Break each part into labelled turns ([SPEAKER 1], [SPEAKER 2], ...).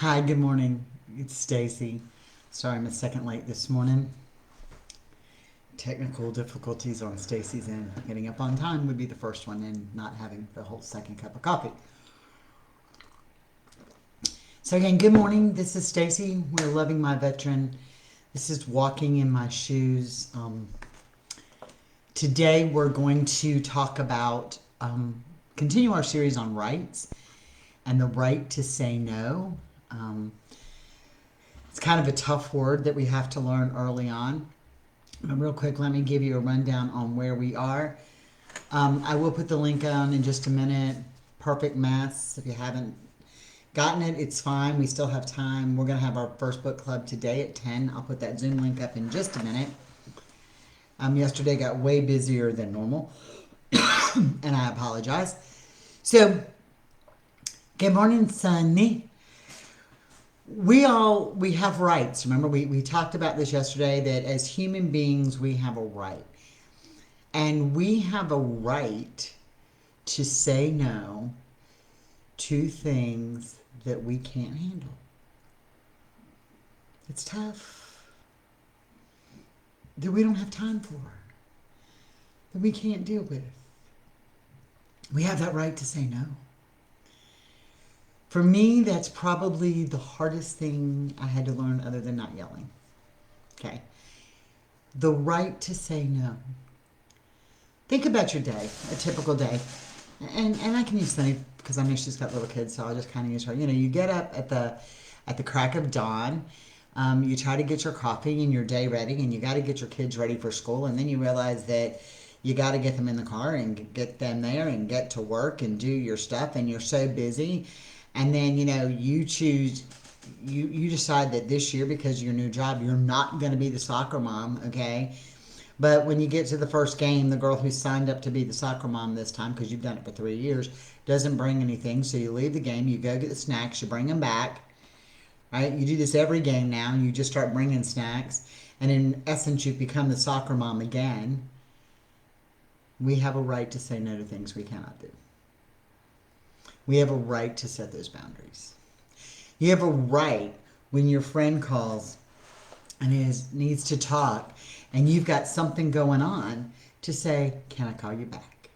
[SPEAKER 1] Hi, good morning. It's Stacy. Sorry I'm a second late this morning. Technical difficulties on Stacy's end. Getting up on time would be the first one, and not having the whole second cup of coffee. So again, good morning. This is Stacy. We're loving my veteran. This is walking in my shoes. Today we're going to talk about continue our series on rights and the right to say no. It's kind of a tough word that we have to learn early on. But real quick, let me give you a rundown on where we are. I will put the link on in just a minute. Perfect Mess. If you haven't gotten it, it's fine. We still have time. We're going to have our first book club today at 10. I'll put that Zoom link up in just a minute. Yesterday got way busier than normal, and I apologize. So, good morning, Sunny. We have rights. Remember, we talked about this yesterday, that as human beings we have a right, and we have a right to say no to things that we can't handle. It's tough, that we don't have time for, that we can't deal with. We have that right to say no. For me, that's probably the hardest thing I had to learn, other than not yelling. Okay. The right to say no. Think about your day, a typical day. And I can use Sunny because I know she's got little kids, so I'll just kind of use her. You get up at the crack of dawn. You try to get your coffee and your day ready, and you got to get your kids ready for school, and then you realize that you got to get them in the car and get them there and get to work and do your stuff, and you're so busy. And then, you decide that this year, because of your new job, you're not going to be the soccer mom, okay? But when you get to the first game, the girl who signed up to be the soccer mom this time, because you've done it for 3 years, doesn't bring anything. So you leave the game, you go get the snacks, you bring them back, right? You do this every game now, and you just start bringing snacks. And in essence, you've become the soccer mom again. We have a right to say no to things we cannot do. We have a right to set those boundaries. You have a right when your friend calls and needs to talk, and you've got something going on, to say, can I call you back?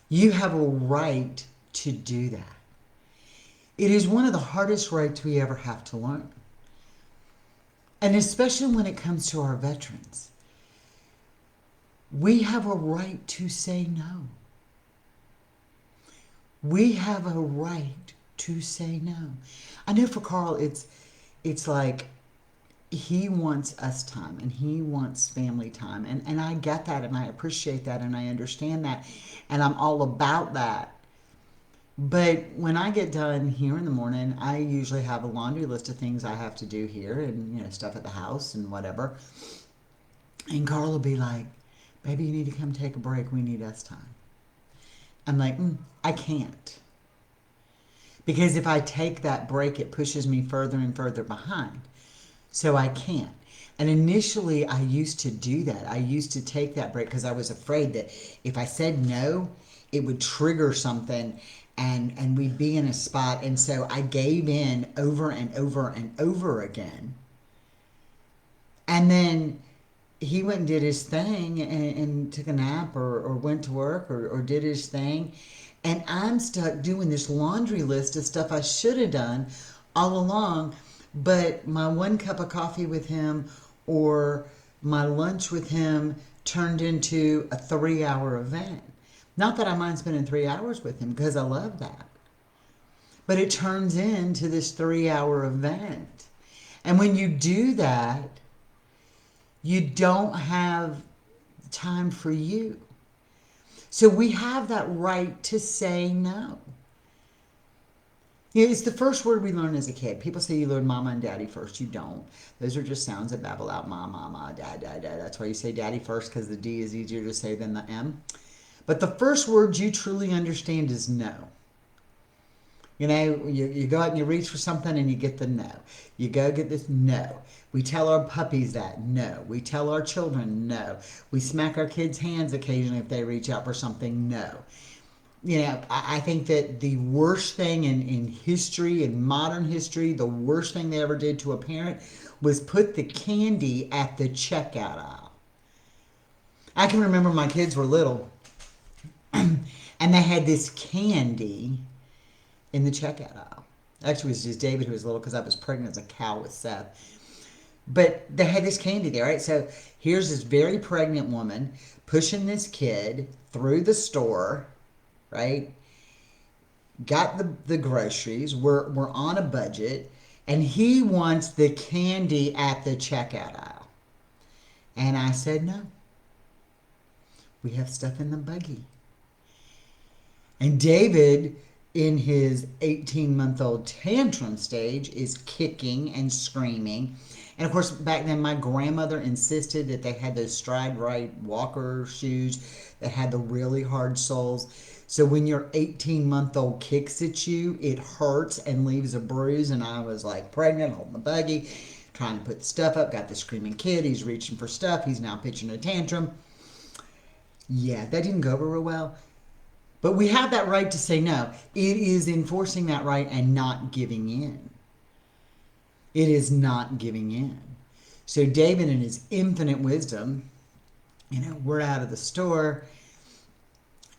[SPEAKER 1] You have a right to do that. It is one of the hardest rights we ever have to learn. And especially when it comes to our veterans. We have a right to say no. We have a right to say no. I know for Carl, it's like he wants us time, and he wants family time. And I get that, and I appreciate that, and I understand that. And I'm all about that. But when I get done here in the morning, I usually have a laundry list of things I have to do here, and stuff at the house and whatever. And Carl will be like, baby, you need to come take a break. We need us time. I'm like, I can't. Because if I take that break, it pushes me further and further behind. So I can't. And initially, I used to do that. I used to take that break because I was afraid that if I said no, it would trigger something, and we'd be in a spot. And so I gave in over and over and over again. And then he went and did his thing, and took a nap, or went to work, or did his thing. And I'm stuck doing this laundry list of stuff I should have done all along. But my one cup of coffee with him, or my lunch with him, turned into a 3-hour event. Not that I mind spending 3 hours with him, because I love that. But it turns into this 3-hour event. And when you do that, you don't have time for you. So we have that right to say no. It's the first word we learn as a kid. People say you learn mama and daddy first. You don't. Those are just sounds that babble out, mama, dad, dad, dad. That's why you say daddy first, because the D is easier to say than the M. But the first word you truly understand is no. You go out and you reach for something and you get the no. You go get this, no. We tell our puppies that, no. We tell our children, no. We smack our kids' hands occasionally if they reach out for something, no. I think that the worst thing in history, in modern history, the worst thing they ever did to a parent was put the candy at the checkout aisle. I can remember my kids were little and they had this candy in the checkout aisle. Actually, it was just David who was little because I was pregnant as a cow with Seth. But they had this candy there, right? So here's this very pregnant woman pushing this kid through the store, right? Got the groceries. We're on a budget, and he wants the candy at the checkout aisle. And I said no. We have stuff in the buggy. And David, in his 18-month-old tantrum stage, is kicking and screaming. And of course, back then, my grandmother insisted that they had those Stride Rite walker shoes that had the really hard soles. So when your 18-month-old kicks at you, it hurts and leaves a bruise. And I was like pregnant, holding the buggy, trying to put the stuff up. Got the screaming kid. He's reaching for stuff. He's now pitching a tantrum. Yeah, that didn't go over real well. But we have that right to say no. It is enforcing that right and not giving in. It is not giving in. So David, in his infinite wisdom, we're out of the store,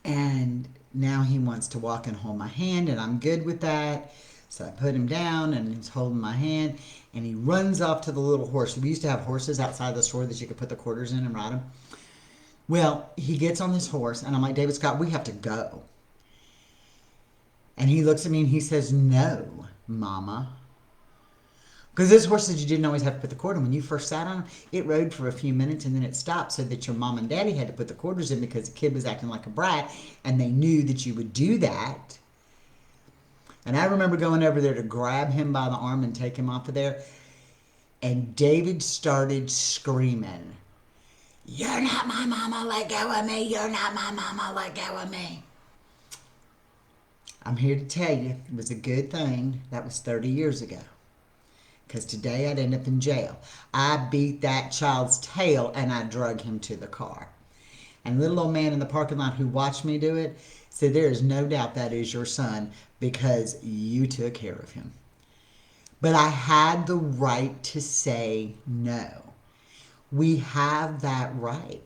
[SPEAKER 1] and now he wants to walk and hold my hand, and I'm good with that. So I put him down, and he's holding my hand, and he runs off to the little horse. We used to have horses outside the store that you could put the quarters in and ride them. Well, he gets on this horse, and I'm like, David Scott, we have to go. And he looks at me and he says, no, Mama. Because those horses, you didn't always have to put the quarter in. When you first sat on them, it rode for a few minutes and then it stopped so that your mom and daddy had to put the quarters in because the kid was acting like a brat and they knew that you would do that. And I remember going over there to grab him by the arm and take him off of there. And David started screaming, "You're not my mama, let go of me. You're not my mama, let go of me." I'm here to tell you, it was a good thing that was 30 years ago. Because today I'd end up in jail. I beat that child's tail and I drug him to the car. And the little old man in the parking lot who watched me do it said, there is no doubt that is your son because you took care of him. But I had the right to say no. We have that right.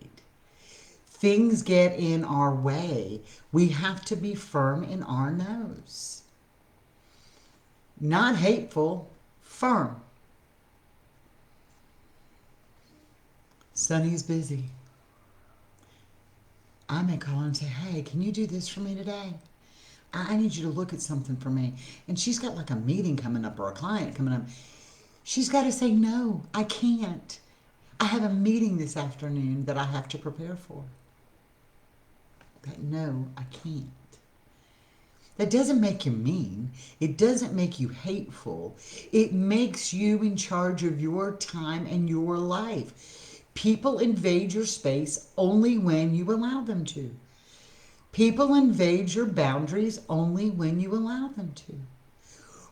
[SPEAKER 1] Things get in our way. We have to be firm in our no's. Not hateful, firm. Sonny's busy. I may call her and say, hey, can you do this for me today? I need you to look at something for me. And she's got like a meeting coming up or a client coming up. She's got to say, no, I can't. I have a meeting this afternoon that I have to prepare for. That no, I can't. That doesn't make you mean. It doesn't make you hateful. It makes you in charge of your time and your life. People invade your space only when you allow them to. People invade your boundaries only when you allow them to.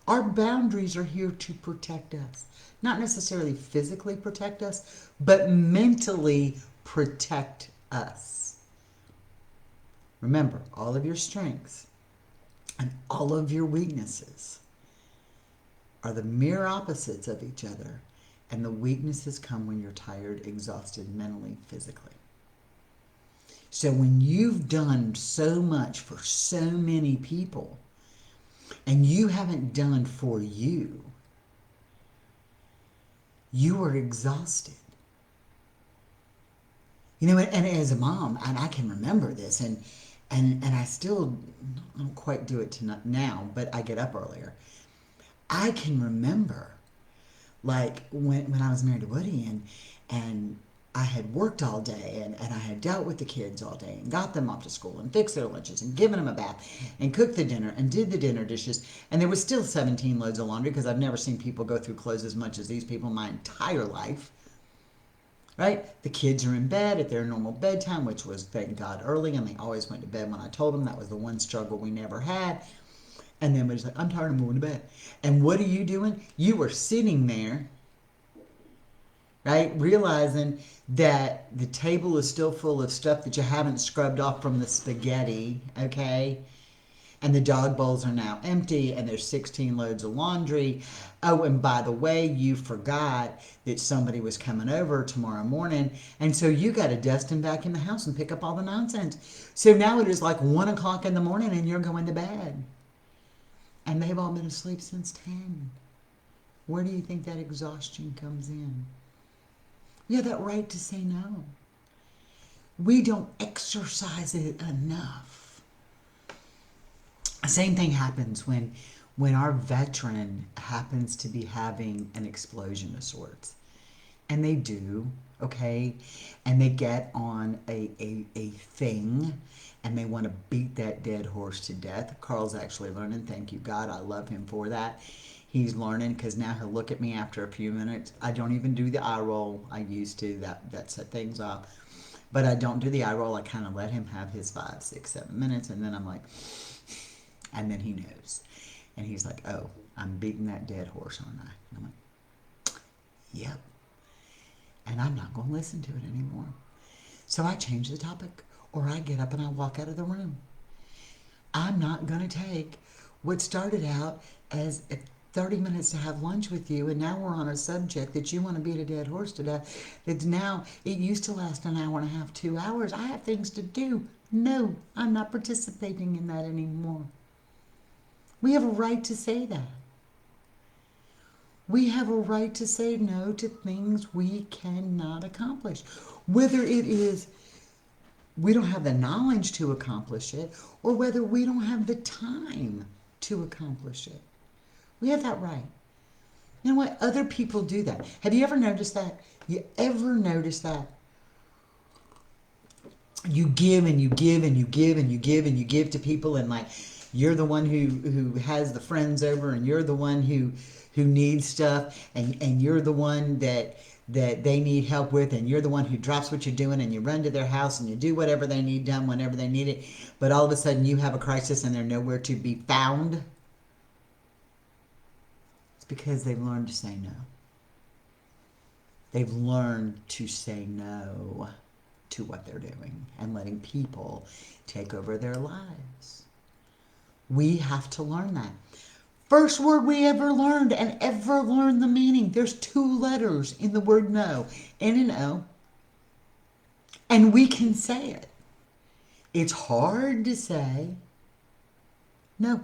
[SPEAKER 1] Our boundaries are here to protect us. Not necessarily physically protect us, but mentally protect us. Remember, all of your strengths and all of your weaknesses are the mere opposites of each other, and the weaknesses come when you're tired, exhausted, mentally, physically. So when you've done so much for so many people, and you haven't done for you, you are exhausted. And as a mom, and I can remember this, and I still don't quite do it now, but I get up earlier. I can remember, like, when I was married to Woody, and I had worked all day, and I had dealt with the kids all day, and got them off to school, and fixed their lunches, and given them a bath, and cooked the dinner, and did the dinner dishes, and there was still 17 loads of laundry, because I've never seen people go through clothes as much as these people in my entire life. Right? The kids are in bed at their normal bedtime, which was, thank God, early, and they always went to bed when I told them. That was the one struggle we never had. And then we're just like, I'm tired, I'm going to bed. And what are you doing? You were sitting there, right, realizing that the table is still full of stuff that you haven't scrubbed off from the spaghetti, okay? and the dog bowls are now empty, and there's 16 loads of laundry. Oh, and by the way, you forgot that somebody was coming over tomorrow morning, and so you got to dust and vacuum the house and pick up all the nonsense. So now it is like 1 o'clock in the morning, and you're going to bed, and they've all been asleep since 10. Where do you think that exhaustion comes in? You have that right to say no. We don't exercise it enough. Same thing happens when our veteran happens to be having an explosion of sorts. And they do, okay? And they get on a thing and they want to beat that dead horse to death. Carl's actually learning. Thank you, God. I love him for that. He's learning because now he'll look at me after a few minutes. I don't even do the eye roll. I used to. That set things up. But I don't do the eye roll. I kind of let him have his 5, 6, 7 minutes. And then I'm like, and then he knows. And he's like, oh, I'm beating that dead horse, aren't I? And I'm like, yep. And I'm not going to listen to it anymore. So I change the topic, or I get up and I walk out of the room. I'm not going to take what started out as 30 minutes to have lunch with you, and now we're on a subject that you want to beat a dead horse to death. It's now, it used to last an hour and a half, 2 hours. I have things to do. No, I'm not participating in that anymore. We have a right to say that. We have a right to say no to things we cannot accomplish. Whether it is we don't have the knowledge to accomplish it, or whether we don't have the time to accomplish it. We have that right. You know what? Other people do that. Have you ever noticed that? You ever notice that? You give and you give and you give and you give and you give to people, and like you're the one who has the friends over, and you're the one who needs stuff, and you're the one that they need help with, and you're the one who drops what you're doing and you run to their house and you do whatever they need done whenever they need it. But all of a sudden you have a crisis and they're nowhere to be found. It's because they've learned to say no. They've learned to say no to what they're doing and letting people take over their lives. We have to learn that. First word we ever learned and ever learned the meaning. There's 2 letters in the word no, N and O. And we can say it. It's hard to say no.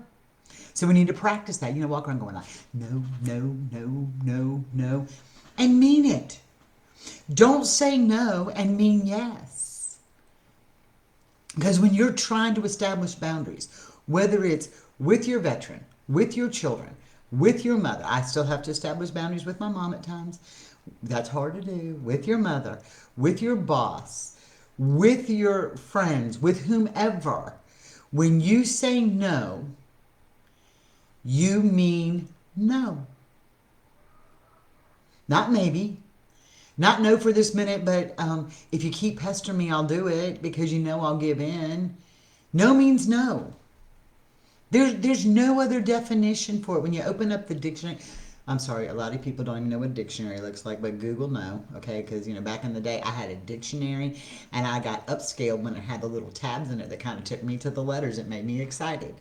[SPEAKER 1] So we need to practice that. You know, walk around going like, no, no, no, no, no. And mean it. Don't say no and mean yes. Because when you're trying to establish boundaries, whether it's with your veteran, with your children, with your mother. I still have to establish boundaries with my mom at times. That's hard to do. With your mother, with your boss, with your friends, with whomever. When you say no, you mean no. Not maybe. Not no for this minute, but if you keep pestering me, I'll do it because you know I'll give in. No means no. There's no other definition for it. When you open up the dictionary, I'm sorry, a lot of people don't even know what a dictionary looks like, but Google no, okay? Because, you know, back in the day, I had a dictionary, and I got upscaled when it had the little tabs in it that kind of took me to the letters. It made me excited.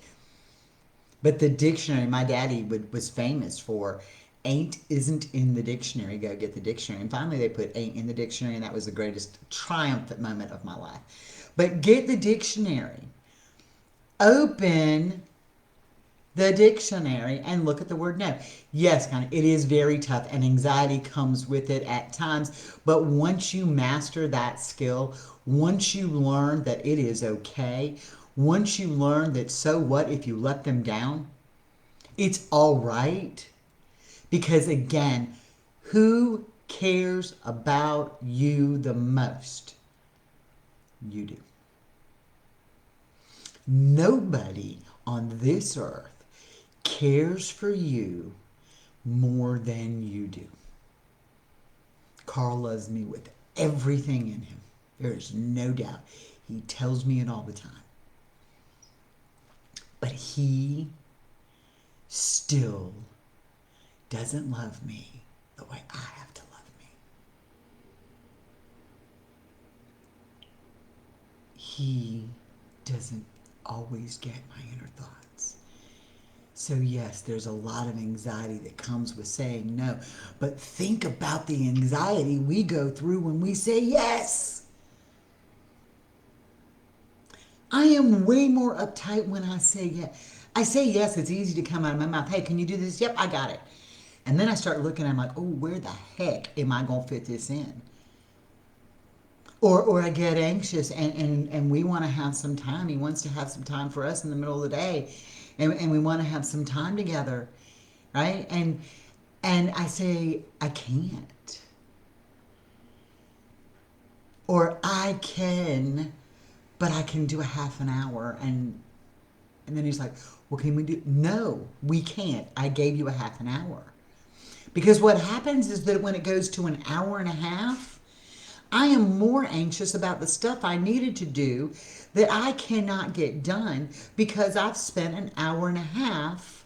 [SPEAKER 1] But the dictionary, my daddy was famous for, ain't isn't in the dictionary, go get the dictionary. And finally they put ain't in the dictionary, and that was the greatest triumphant moment of my life. But get the dictionary. Open the dictionary and look at the word no. Yes, kind of, it is very tough, and anxiety comes with it at times. But once you master that skill, once you learn that it is okay, once you learn that so what if you let them down, it's all right. Because again, who cares about you the most? You do. Nobody on this earth cares for you more than you do. Carl loves me with everything in him. There is no doubt. He tells me it all the time. But he still doesn't love me the way I have to love me. He doesn't always get my inner thoughts. So yes, there's a lot of anxiety that comes with saying no. But think about the anxiety we go through when we say yes. I am way more uptight when I say yes. I say yes, it's easy to come out of my mouth. Hey, can you do this? Yep, I got it. And then I start looking, I'm like, oh, where the heck am I going to fit this in? Or I get anxious and we want to have some time. He wants to have some time for us in the middle of the day. And we want to have some time together. Right? And I say, I can't. Or I can, but I can do a half an hour. And then he's like, well, can we do? No, we can't. I gave you a half an hour. Because what happens is that when it goes to an hour and a half, I am more anxious about the stuff I needed to do that I cannot get done because I've spent an hour and a half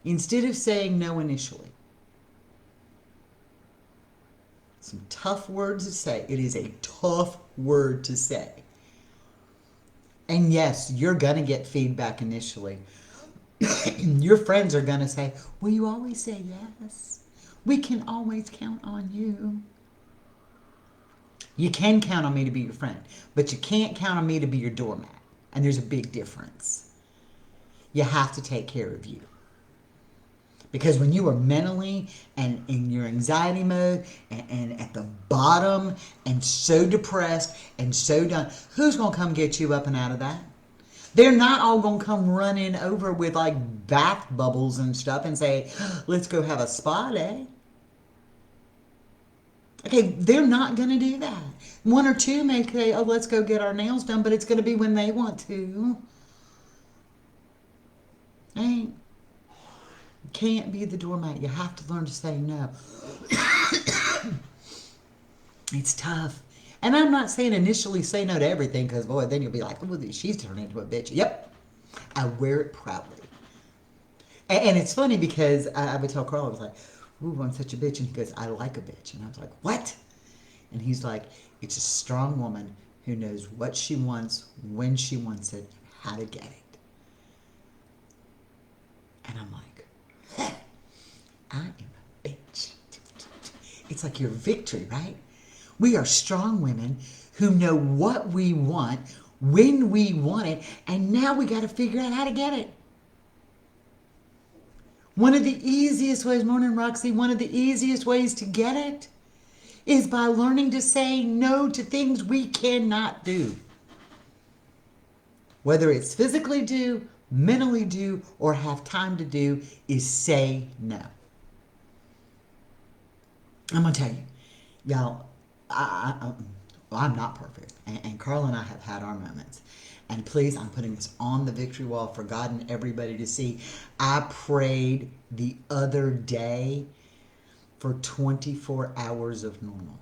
[SPEAKER 1] instead of saying no initially. Some tough words to say. It is a tough word to say. And yes, you're going to get feedback initially. Your friends are going to say, will you always say yes? We can always count on you. You can count on me to be your friend, but you can't count on me to be your doormat. And there's a big difference. You have to take care of you. Because when you are mentally and in your anxiety mode and at the bottom and so depressed and so done, who's going to come get you up and out of that? They're not all going to come running over with like bath bubbles and stuff and say, let's go have a spa day. Okay, they're not going to do that. One or two may say, oh, let's go get our nails done, but it's going to be when they want to. Right? Can't be the doormat. You have to learn to say no. It's tough. And I'm not saying initially say no to everything because, boy, then you'll be like, oh, she's turned into a bitch. Yep. I wear it proudly. And it's funny because I would tell Carl, I was like, ooh, I'm such a bitch. And he goes, I like a bitch. And I was like, what? And he's like, it's a strong woman who knows what she wants, when she wants it, how to get it. And I'm like, I am a bitch. It's like your victory, right? We are strong women who know what we want, when we want it, and now we got to figure out how to get it. One of the easiest ways, morning Roxy, one of the easiest ways to get it is by learning to say no to things we cannot do. Whether it's physically do, mentally do, or have time to do, is say no. I'm going to tell you, y'all, I'm not perfect. And Carl and I have had our moments. And please, I'm putting this on the victory wall for God and everybody to see. I prayed the other day for 24 hours of normal.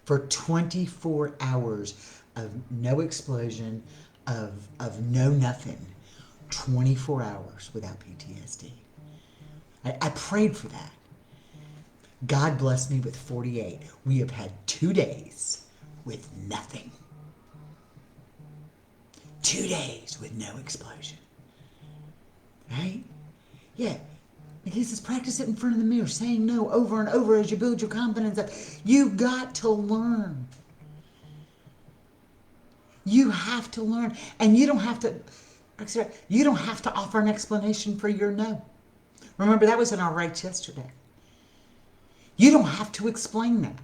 [SPEAKER 1] For 24 hours of no explosion, of no nothing. 24 hours without PTSD. I prayed for that. God blessed me with 48. We have had 2 days with nothing. 2 days with no explosion. Right? Yeah. He says, practice it in front of the mirror, saying no over and over as you build your confidence up. You've got to learn. You have to learn. And you don't have to offer an explanation for your no. Remember, that was in our rights yesterday. You don't have to explain that.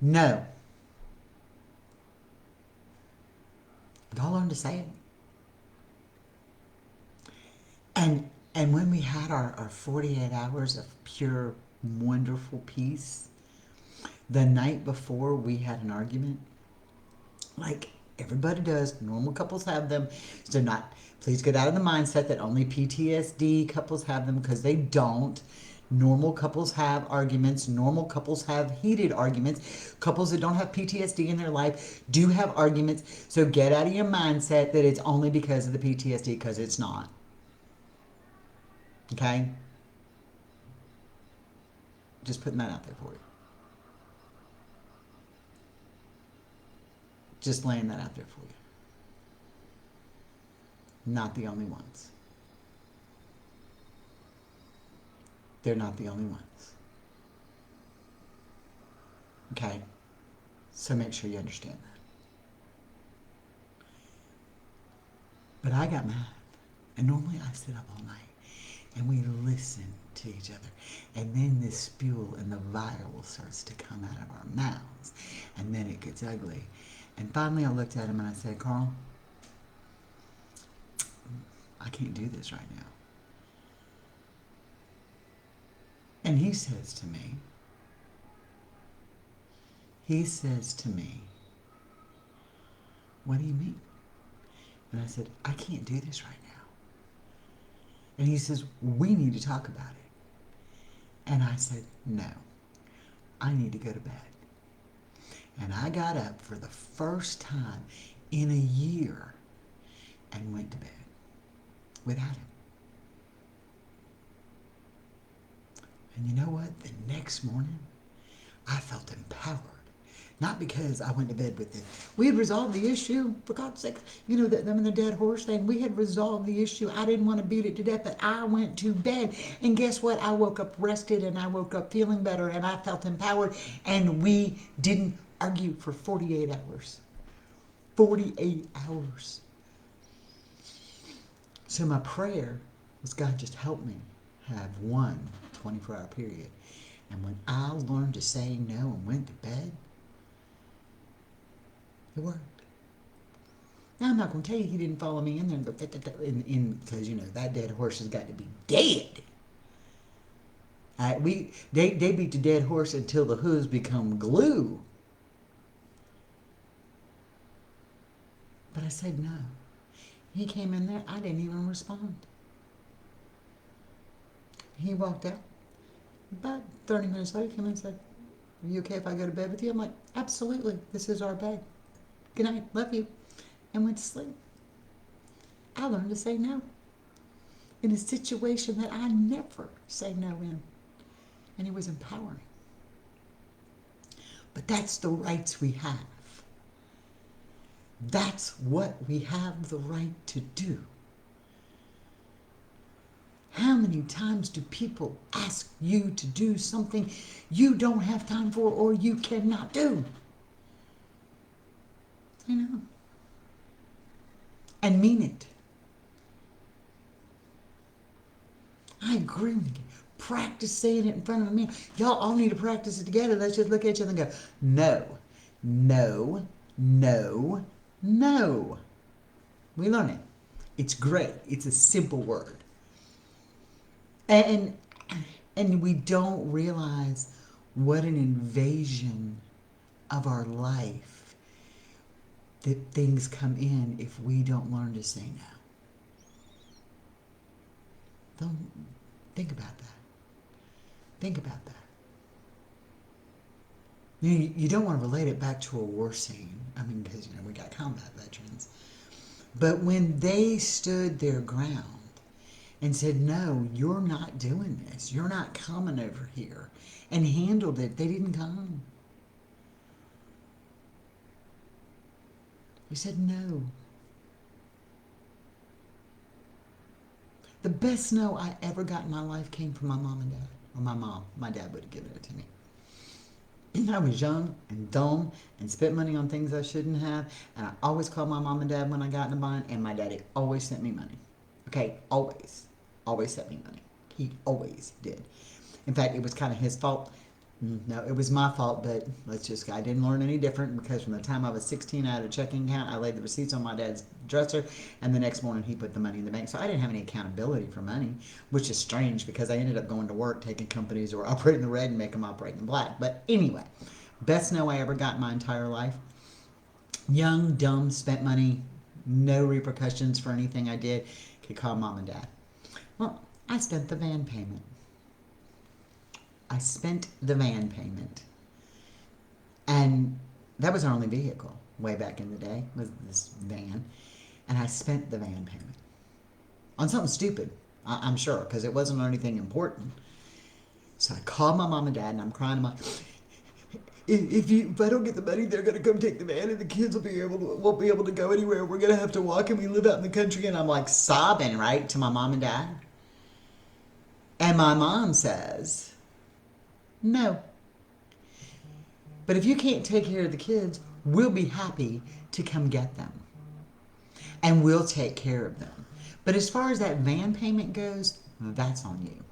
[SPEAKER 1] No. Y'all learn to say it. And when we had our 48 hours of pure, wonderful peace, the night before we had an argument, like everybody does, normal couples have them. So please get out of the mindset that only PTSD couples have them, because they don't. Normal couples have arguments. Normal couples have heated arguments. Couples that don't have PTSD in their life do have arguments. So get out of your mindset that it's only because of the PTSD, because it's not. Okay? Just putting that out there for you. Just laying that out there for you. not the only ones. They're not the only ones. Okay? So make sure you understand that. But I got mad. And normally I sit up all night and we listen to each other. And then this spewel and the vial starts to come out of our mouths. And then it gets ugly. And finally I looked at him and I said, Carl, I can't do this right now. And he says to me, what do you mean? And I said, I can't do this right now. And he says, we need to talk about it. And I said, no, I need to go to bed. And I got up for the first time in a year and went to bed without him. And you know what? The next morning, I felt empowered. Not because I went to bed with it. We had resolved the issue, for God's sake. You know, the dead horse thing, we had resolved the issue. I didn't want to beat it to death, but I went to bed. And guess what? I woke up rested and I woke up feeling better and I felt empowered. And we didn't argue for 48 hours. 48 hours. So my prayer was, God, just help me have one 24-hour period. And when I learned to say no and went to bed, it worked. Now, I'm not going to tell you he didn't follow me in there and go, because, you know, that dead horse has got to be dead. They beat the dead horse until the hooves become glue. But I said no. He came in there, I didn't even respond. He walked out. About 30 minutes later, he came in and said, are you okay if I go to bed with you? I'm like, absolutely. This is our bed. Good night. Love you. And went to sleep. I learned to say no in a situation that I never say no in. And it was empowering. But that's the rights we have. That's what we have the right to do. How many times do people ask you to do something you don't have time for or you cannot do? I know. And mean it. I agree with you. Practice saying it in front of a man. Y'all all need to practice it together. Let's just look at each other and go, no, no, no, no. We learn it. It's great. It's a simple word. And we don't realize what an invasion of our life that things come in if we don't learn to say no. Don't think about that. Think about that. You don't want to relate it back to a war scene. I mean, because, you know, we got combat veterans. But when they stood their ground and said, no, you're not doing this. You're not coming over here. And handled it. They didn't come. We said no. The best no I ever got in my life came from my mom and dad. Or my mom. My dad would have given it to me. I was young and dumb and spent money on things I shouldn't have. And I always called my mom and dad when I got in a bind. And my daddy always sent me money. Okay? Always. Always sent me money. He always did. In fact, it was kind of his fault. No, it was my fault, but I didn't learn any different because from the time I was 16, I had a checking account. I laid the receipts on my dad's dresser, and the next morning he put the money in the bank. So I didn't have any accountability for money, which is strange because I ended up going to work, taking companies that were operating in the red and making them operate in the black. But anyway, best no I ever got in my entire life. Young, dumb, spent money, no repercussions for anything I did. Could call mom and dad. Well, I spent the van payment. And that was our only vehicle way back in the day, was this van. And I spent the van payment on something stupid, I'm sure, because it wasn't on anything important. So I called my mom and dad, and I'm crying. If I don't get the money, they're gonna come take the van, and the kids won't be able to go anywhere. We're gonna have to walk, and we live out in the country." And I'm like sobbing, right, to my mom and dad. And my mom says, "No, but if you can't take care of the kids, we'll be happy to come get them, and we'll take care of them. But as far as that van payment goes, that's on you."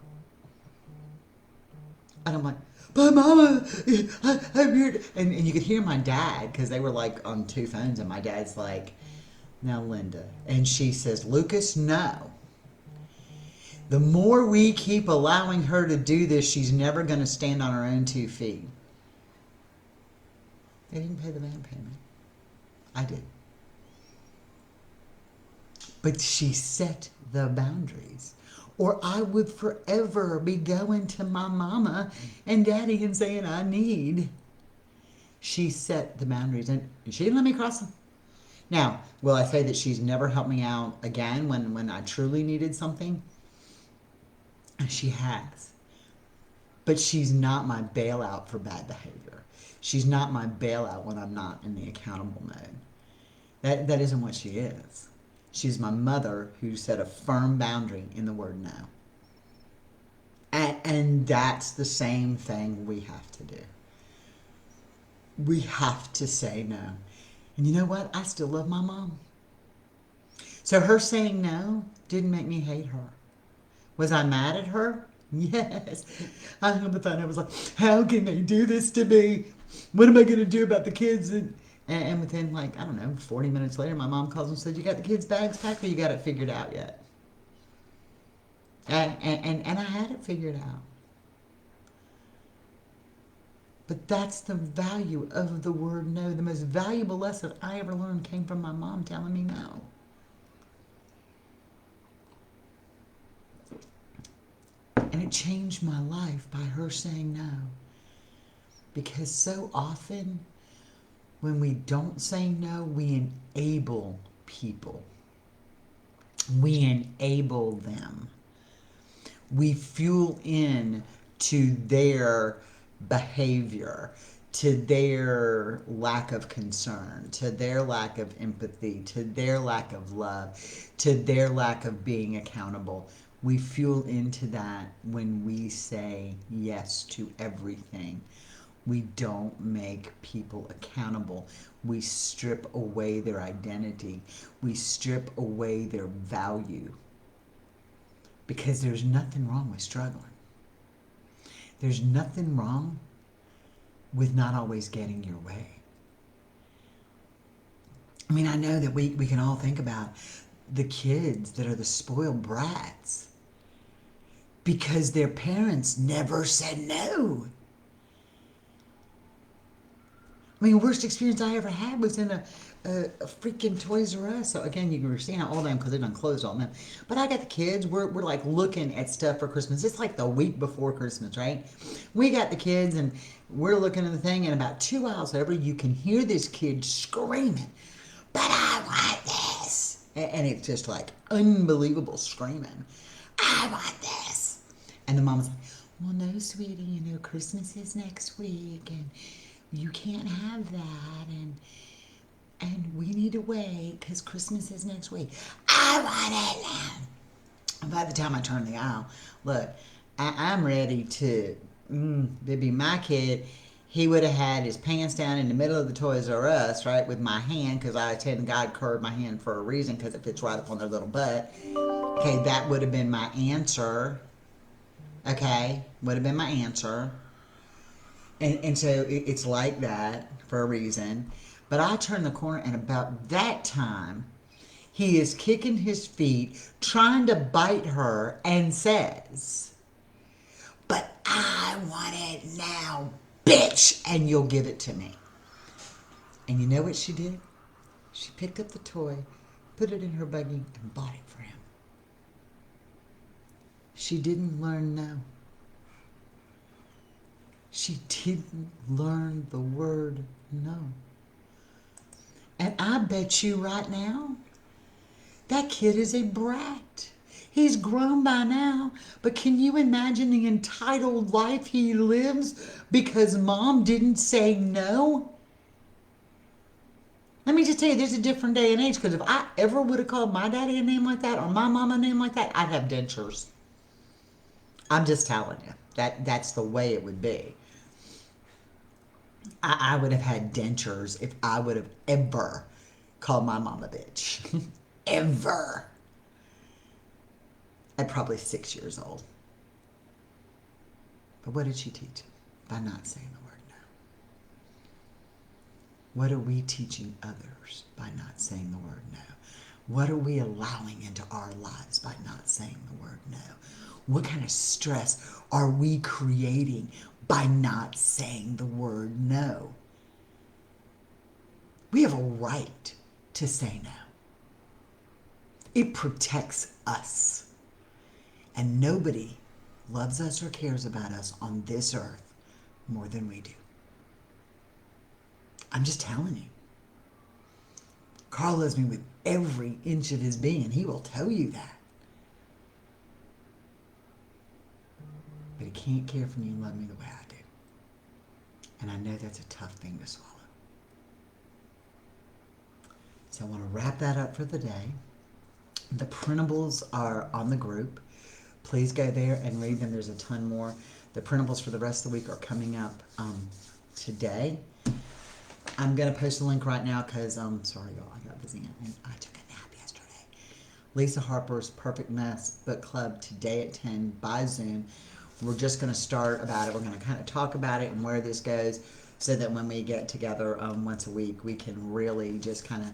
[SPEAKER 1] And I'm like, "But mama, I'm here." And you could hear my dad, because they were like on two phones, and my dad's like, "Now, Linda." And she says, "Lucas, no. The more we keep allowing her to do this, she's never going to stand on her own 2 feet." They didn't pay the van payment. I did. But she set the boundaries. Or I would forever be going to my mama and daddy and saying, "I need." She set the boundaries, and she didn't let me cross them. Now, will I say that she's never helped me out again when I truly needed something? She has. But she's not my bailout for bad behavior. She's not my bailout when I'm not in the accountable mode. That isn't what she is. She's my mother who set a firm boundary in the word no. And that's the same thing we have to do. We have to say no. And you know what? I still love my mom. So her saying no didn't make me hate her. Was I mad at her? Yes. I hung up the phone. I was like, "How can they do this to me? What am I going to do about the kids?" And within, like, I don't know, 40 minutes later, my mom calls and said, "You got the kids' bags packed, or you got it figured out yet?" And I had it figured out. But that's the value of the word no. The most valuable lesson I ever learned came from my mom telling me no. And it changed my life by her saying no. Because so often, when we don't say no, we enable people. We enable them. We fuel in to their behavior, to their lack of concern, to their lack of empathy, to their lack of love, to their lack of being accountable. We fuel into that when we say yes to everything. We don't make people accountable. We strip away their identity. We strip away their value. Because there's nothing wrong with struggling. There's nothing wrong with not always getting your way. I mean, I know that we can all think about the kids that are the spoiled brats because their parents never said no. I mean, the worst experience I ever had was in a freaking Toys R Us. So again, you can see how old I am because they done closed all them. But I got the kids. We're like looking at stuff for Christmas. It's like the week before Christmas, right? We got the kids and we're looking at the thing, and about 2 hours over, you can hear this kid screaming, "But I want this!" And it's just like unbelievable screaming. "I want this!" And the mama's like, "Well, no, sweetie, you know, Christmas is next week, and you can't have that, and we need to wait because Christmas is next week." "I want it now." And by the time I turn the aisle, look, I'm ready to, baby, my kid, he would have had his pants down in the middle of the Toys R Us, right, with my hand, because I attend God curved my hand for a reason, because it fits right up on their little butt. Okay, that would have been my answer. Okay, would have been my answer. And so it's like that for a reason. But I turn the corner, and about that time, he is kicking his feet, trying to bite her, and says, "But I want it now, bitch, and you'll give it to me." And you know what she did? She picked up the toy, put it in her buggy, and bought it for him. She didn't learn no. She didn't learn the word no. And I bet you right now, that kid is a brat. He's grown by now, but can you imagine the entitled life he lives because mom didn't say no? Let me just tell you, there's a different day and age because if I ever would have called my daddy a name like that or my mom a name like that, I'd have dentures. I'm just telling you. That's the way it would be. I would have had dentures if I would have ever called my mom a bitch. Ever. At probably 6 years old. But what did she teach him? By not saying the word no. What are we teaching others by not saying the word no? What are we allowing into our lives by not saying the word no? What kind of stress are we creating by not saying the word no? We have a right to say no. It protects us. And nobody loves us or cares about us on this earth more than we do. I'm just telling you. Carl loves me with every inch of his being, and he will tell you that. But he can't care for me and love me the way I do. And I know that's a tough thing to swallow. So I want to wrap that up for the day. The printables are on the group. Please go there and read them. There's a ton more. The printables for the rest of the week are coming up today. I'm going to post a link right now because, sorry y'all, I got busy and I took a nap yesterday. Lisa Harper's Perfect Mess Book Club today at 10 by Zoom. We're just going to start about it. We're going to kind of talk about it and where this goes so that when we get together once a week, we can really just kind of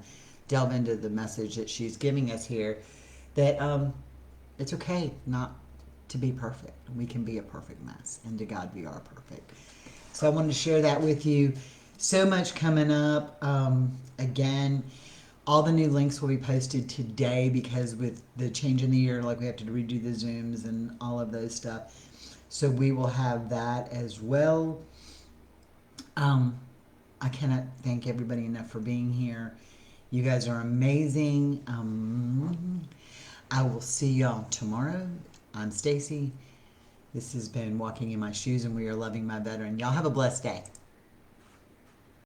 [SPEAKER 1] delve into the message that she's giving us here, that it's okay not to be perfect. We can be a perfect mess, and to God we are perfect. So I wanted to share that with you. So much coming up. Again, all the new links will be posted today because with the change in the year, like we have to redo the Zooms and all of those stuff. So we will have that as well. I cannot thank everybody enough for being here. You guys are amazing. I will see y'all tomorrow. I'm Stacy. This has been Walking in My Shoes, and we are loving my veteran. Y'all have a blessed day.